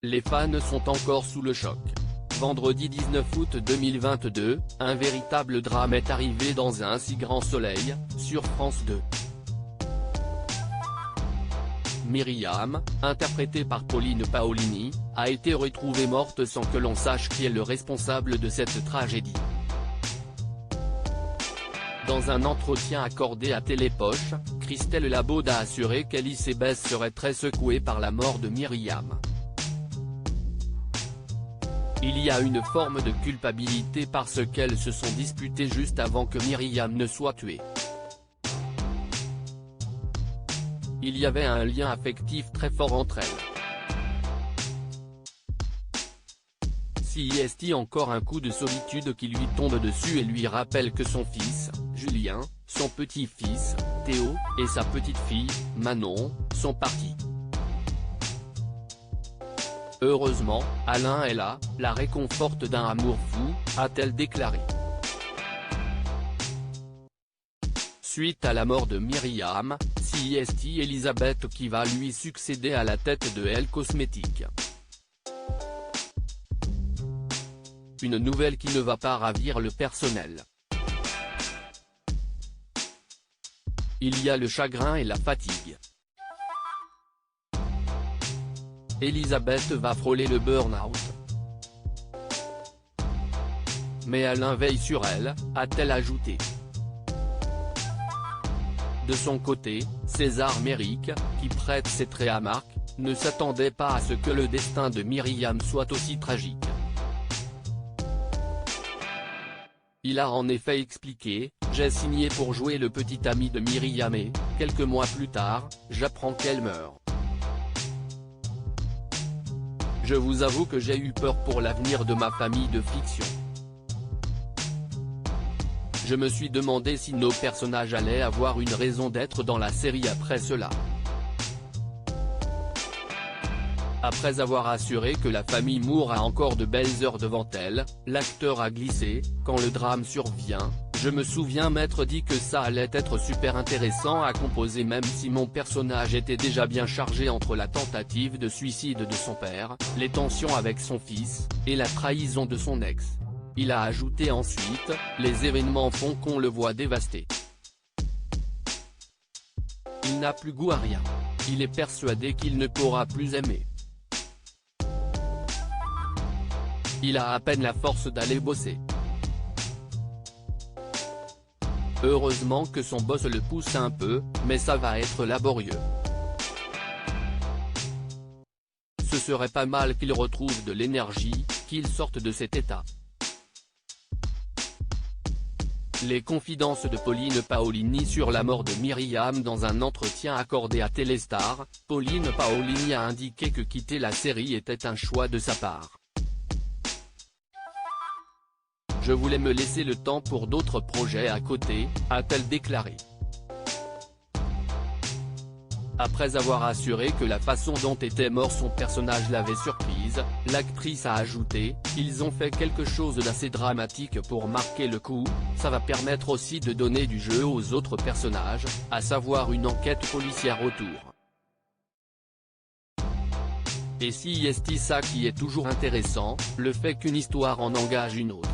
Les fans sont encore sous le choc. Vendredi 19 août 2022, un véritable drame est arrivé dans Un si grand soleil, sur France 2. Myriam, interprétée par Pauline Paolini, a été retrouvée morte sans que l'on sache qui est le responsable de cette tragédie. Dans un entretien accordé à Télépoche, Christelle Labaude a assuré qu'Elisabeth serait très secouée par la mort de Myriam. Il y a une forme de culpabilité parce qu'elles se sont disputées juste avant que Myriam ne soit tuée. Il y avait un lien affectif très fort entre elles. Si est encore un coup de solitude qui lui tombe dessus et lui rappelle que son fils, Julien, son petit-fils, Théo, et sa petite-fille, Manon, sont partis. Heureusement, Alain est là, la réconforte d'un amour fou, a-t-elle déclaré. Suite à la mort de Myriam, c'est Elisabeth qui va lui succéder à la tête de Elle Cosmétiques. Une nouvelle qui ne va pas ravir le personnel. Il y a le chagrin et la fatigue. Elisabeth va frôler le burn-out. Mais Alain veille sur elle, a-t-elle ajouté. De son côté, César Méric, qui prête ses traits à Marc, ne s'attendait pas à ce que le destin de Myriam soit aussi tragique. Il a en effet expliqué, « J'ai signé pour jouer le petit ami de Myriam et, quelques mois plus tard, j'apprends qu'elle meurt. Je vous avoue que j'ai eu peur pour l'avenir de ma famille de fiction. Je me suis demandé si nos personnages allaient avoir une raison d'être dans la série après cela. » Après avoir assuré que la famille Moore a encore de belles heures devant elle, l'acteur a glissé, « Quand le drame survient, je me souviens m'être dit que ça allait être super intéressant à composer même si mon personnage était déjà bien chargé entre la tentative de suicide de son père, les tensions avec son fils, et la trahison de son ex. » Il a ajouté ensuite, « Les événements font qu'on le voit dévasté. Il n'a plus goût à rien. Il est persuadé qu'il ne pourra plus aimer. Il a à peine la force d'aller bosser. Heureusement que son boss le pousse un peu, mais ça va être laborieux. Ce serait pas mal qu'il retrouve de l'énergie, qu'il sorte de cet état. » Les confidences de Pauline Paolini sur la mort de Myriam. Dans un entretien accordé à Téléstar, Pauline Paolini a indiqué que quitter la série était un choix de sa part. « Je voulais me laisser le temps pour d'autres projets à côté », a-t-elle déclaré. Après avoir assuré que la façon dont était mort son personnage l'avait surprise, l'actrice a ajouté, « Ils ont fait quelque chose d'assez dramatique pour marquer le coup, ça va permettre aussi de donner du jeu aux autres personnages, à savoir une enquête policière autour. Et si ça qui est toujours intéressant, le fait qu'une histoire en engage une autre. »